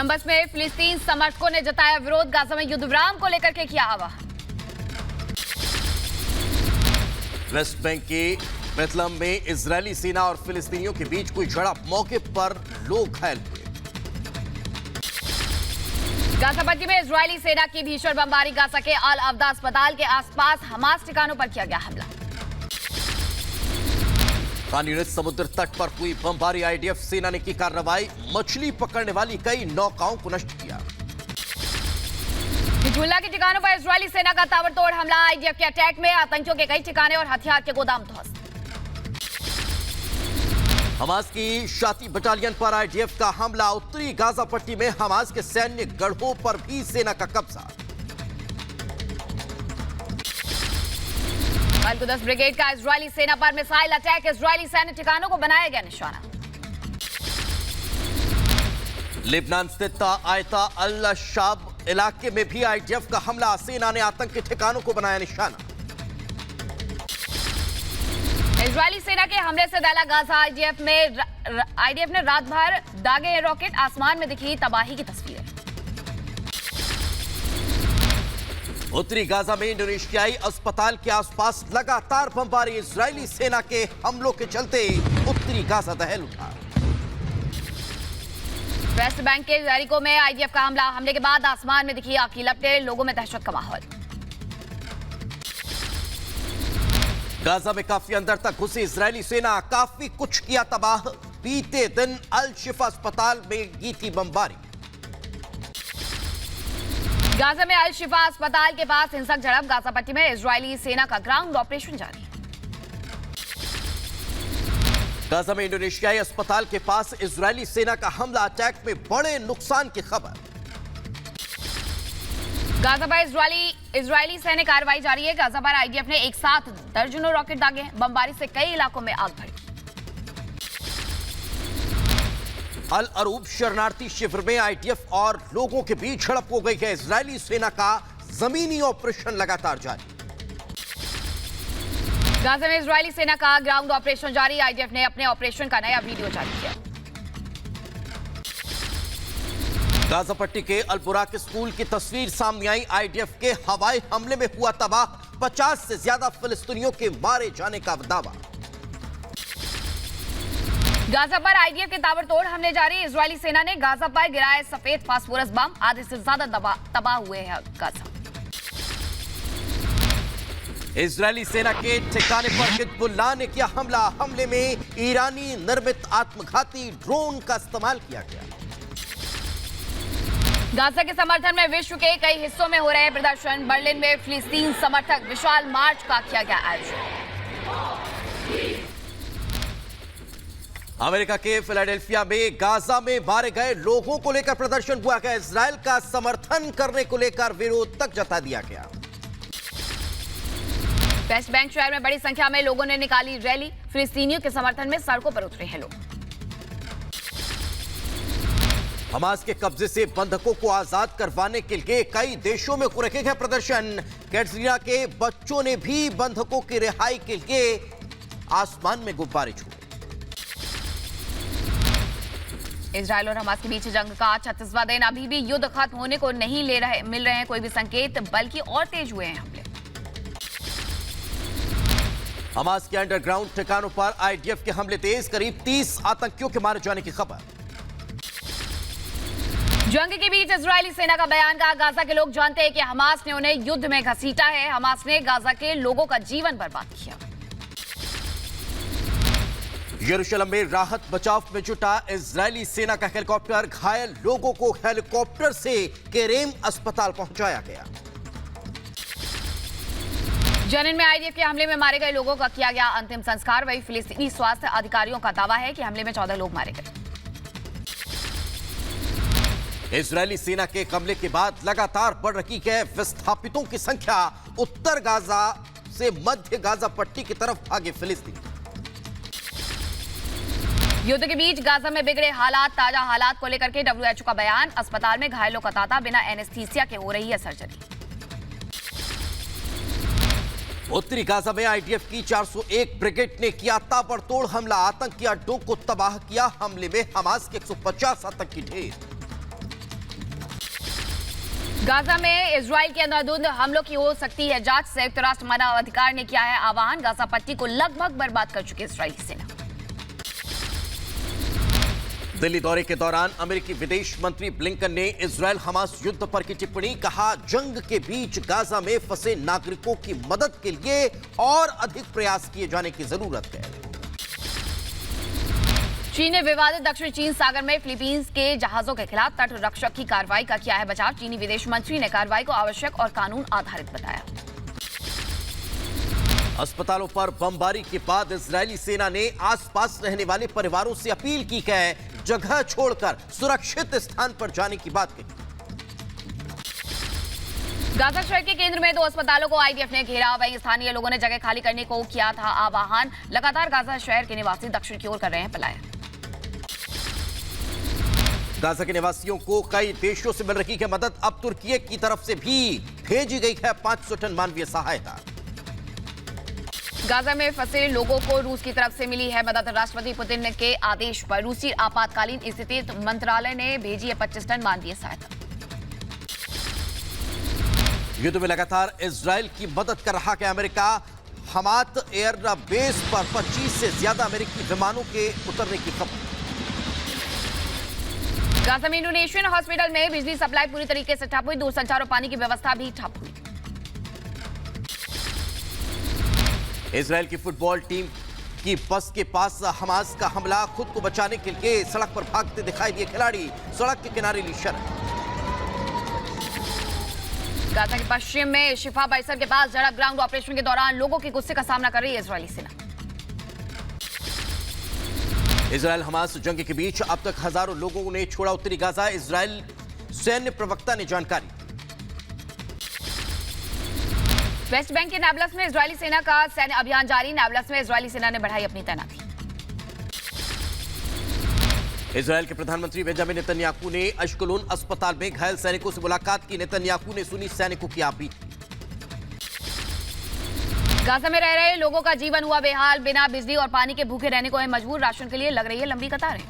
Columbus में फिलिस्तीन समर्थकों ने जताया विरोध, गाजा में युद्ध विराम को लेकर के किया आह्वान। वेस्ट बैंक के बेथलहम में इजरायली सेना और फिलिस्तीनियों के बीच कोई झड़प, मौके पर लोग घायल हुए। गाजा पट्टी में इजरायली सेना की भीषण बमबारी, गाजा के अल अवदा अस्पताल के आसपास हमास ठिकानों पर किया गया हमला। खान यूनिस समुद्र तट पर हुई बमबारी, आईडीएफ सेना ने की कार्रवाई, मछली पकड़ने वाली कई नौकाओं को नष्ट किया। हिजबुल्लाह के ठिकानों पर इजरायली सेना का ताबड़तोड़ हमला, आईडीएफ के अटैक में आतंकियों के कई ठिकाने और हथियार के गोदाम ध्वस्त। हमास की शाती बटालियन पर आईडीएफ का हमला, उत्तरी गाजा पट्टी में हमास के सैन्य गढ़ों पर भी सेना का कब्जा। अल-कुद्स ब्रिगेड का इजरायली सेना पर मिसाइल अटैक, इजरायली सैन्य ठिकानों को बनाया गया निशाना। लेबनान स्थित आयता अल शाब इलाके में भी आईडीएफ का हमला, सेना ने आतंकी ठिकानों को बनाया निशाना। इजरायली सेना के हमले से दहला गाजा, आईडीएफ ने रात भर दागे रॉकेट, आसमान में दिखी तबाही की तस्वीरें। उत्तरी गाजा में इंडोनेशियाई अस्पताल के आसपास लगातार बमबारी, इजरायली सेना के हमलों के चलते उत्तरी गाजा दहल उठा। वेस्ट बैंक के जरीको में आईडीएफ का हमले के बाद आसमान में दिखी आग की लपटें, लोगों में दहशत का माहौल। गाजा में काफी अंदर तक घुसी इजरायली सेना, काफी कुछ किया तबाह, बीते दिन अल शिफा अस्पताल में की थी बमबारी। गाजा में अल शिफा अस्पताल के पास हिंसक झड़प, गाजा पट्टी में इजरायली सेना का ग्राउंड ऑपरेशन जारी। गाजा में इंडोनेशियाई अस्पताल के पास इजरायली सेना का हमला, अटैक में बड़े नुकसान की खबर। गाजा पर इजरायली सैन्य कार्रवाई जारी है, गाजा पर आईडीएफ ने एक साथ दर्जनों रॉकेट दागे, बमबारी से कई इलाकों में आग भड़की। अल अरूब शरणार्थी शिविर में आईडीएफ और लोगों के बीच झड़प हो गई है, इजरायली सेना का जमीनी ऑपरेशन लगातार जारी। गाजा में इजरायली सेना का ग्राउंड ऑपरेशन जारी, आईडीएफ ने अपने ऑपरेशन का नया वीडियो जारी किया। गाजा पट्टी के अल-बुराक स्कूल की तस्वीर सामने आई, आईडीएफ के हवाई हमले में हुआ तबाह, 50 से ज्यादा फिलिस्तीनियों के मारे जाने का दावा। गाजा पर आईडीएफ के ताबड़तोड़ हमले जारी, इजरायली सेना ने गाजा पर गिराए सफेद फास्फोरस बम, आधे से ज्यादा तबाह हुए हैं गाजा। इजरायली सेना के ठिकाने पर हिजबुल्लाह ने किया हमला, हमले में ईरानी निर्मित आत्मघाती ड्रोन का इस्तेमाल किया गया। गाजा के समर्थन में विश्व के कई हिस्सों में हो रहे प्रदर्शन, बर्लिन में फिलिस्तीन समर्थक विशाल मार्च का किया गया आयोजन। अमेरिका के फिलाडेल्फिया में गाजा में मारे गए लोगों को लेकर प्रदर्शन हुआ गया, इजरायल का समर्थन करने को लेकर विरोध तक जता दिया गया। वेस्ट बैंक शहर में बड़ी संख्या में लोगों ने निकाली रैली, फिलिस्तीनियों के समर्थन में सड़कों पर उतरे हैं लोग। हमास के कब्जे से बंधकों को आजाद करवाने के लिए कई देशों में हो रखे गए प्रदर्शन, कैटरीना के बच्चों ने भी बंधकों की रिहाई के लिए आसमान में गुब्बारे छोड़े। इजरायल और हमास के बीच जंग का 36वां दिन, अभी भी युद्ध खत्म होने को नहीं मिल रहे हैं कोई भी संकेत, बल्कि और तेज हुए हैं हमले। हमास के अंडरग्राउंड ठिकानों पर आईडीएफ के हमले तेज, करीब 30 आतंकियों के मारे जाने की खबर। जंग के बीच इजरायली सेना का बयान, कहा गाजा के लोग जानते हैं कि हमास ने उन्हें युद्ध में घसीटा है, हमास ने गाजा के लोगों का जीवन बर्बाद किया। यरूशलेम में राहत बचाव में जुटा इजरायली सेना का हेलीकॉप्टर, घायल लोगों को हेलीकॉप्टर से केरेम अस्पताल पहुंचाया गया। जनिन में आईडीएफ के हमले में मारे गए लोगों का किया गया अंतिम संस्कार, वही फिलिस्तीनी स्वास्थ्य अधिकारियों का दावा है कि हमले में 14 लोग मारे गए। इजरायली सेना के हमले के बाद लगातार बढ़ रही है विस्थापितों की संख्या, उत्तर गाजा से मध्य गाजा पट्टी की तरफ भागे फिलिस्तीनी। युद्ध के बीच गाजा में बिगड़े हालात, ताजा हालात को लेकर के डब्ल्यूएचओ का बयान, अस्पताल में घायलों का तांता, बिना एनेस्थीसिया के हो रही है सर्जरी। उत्तरी गाजा में आईडीएफ की 401 ब्रिगेड ने किया ताबड़तोड़ हमला, आतंकी अड्डों को तबाह किया, हमले में हमास के 150 आतंकी ढेर। गाजा में इजराइल के अंधाधुंध हमलों की हो सकती है जांच। संयुक्त राष्ट्र मानव अधिकार ने किया है आह्वान। गाजा पट्टी को लगभग बर्बाद कर चुकी इजरायली सेना। दिल्ली दौरे के दौरान अमेरिकी विदेश मंत्री ब्लिंकन ने इजरायल हमास युद्ध पर की टिप्पणी। कहा, जंग के बीच गाजा में फंसे नागरिकों की मदद के लिए और अधिक प्रयास किए जाने की जरूरत है। चीन ने विवादित दक्षिण चीन सागर में फिलीपींस के जहाजों के खिलाफ तट रक्षक की कार्रवाई का किया है बचाव। चीनी विदेश मंत्री ने कार्रवाई को आवश्यक और कानून आधारित बताया। अस्पतालों पर बमबारी के बाद इजरायली सेना ने आसपास रहने वाले परिवारों से अपील की है जगह छोड़कर सुरक्षित स्थान पर जाने की बात कही। गाजा शहर के केंद्र में 2 अस्पतालों को आईडीएफ ने घेरा। वहीं स्थानीय लोगों ने जगह खाली करने को किया था आह्वान। लगातार गाजा शहर के निवासी दक्षिण की ओर कर रहे हैं पलायन। गाजा के निवासियों को कई देशों से मिल रही है मदद। अब तुर्की की तरफ से भी भेजी गई है 500 टन मानवीय सहायता। गाजा में फंसे लोगों को रूस की तरफ से मिली है मदद। राष्ट्रपति पुतिन के आदेश पर रूसी आपातकालीन स्थिति मंत्रालय ने भेजी है 25 टन मानवीय सहायता। युद्ध में लगातार इजरायल की मदद कर रहा है अमेरिका। हमात एयर बेस पर 25 से ज्यादा अमेरिकी विमानों के उतरने की खबर। गाजा में इंडोनेशियन हॉस्पिटल में बिजली सप्लाई पूरी तरीके से ठप हुई। दूरसंचार और पानी की व्यवस्था भी ठप हुई। इजरायल की फुटबॉल टीम की बस के पास हमास का हमला। खुद को बचाने के लिए सड़क पर भागते दिखाई दिए खिलाड़ी। सड़क के किनारे ली शरण। गाजा के पश्चिम में शिफा परिसर के पास झड़प। ग्राउंड ऑपरेशन के दौरान लोगों के गुस्से का सामना कर रही है इजरायली सेना। इजरायल हमास जंग के बीच अब तक हजारों लोगों ने छोड़ा उत्तरी गाजा। इजरायल सैन्य प्रवक्ता ने जानकारी। वेस्ट बैंक के नाबलस में इजरायली सेना का सैन्य अभियान जारी। नाबलस में इजरायली सेना ने बढ़ाई अपनी तैनाती। इजरायल के प्रधानमंत्री बेंजामिन नेतन्याहू ने अश्कलोन अस्पताल में घायल सैनिकों से मुलाकात की। नेतन्याहू ने सुनी सैनिकों की आपबीती। गाजा में रह रहे लोगों का जीवन हुआ बेहाल। बिना बिजली और पानी के भूखे रहने को है मजबूर। राशन के लिए लग रही है लंबी कतारें।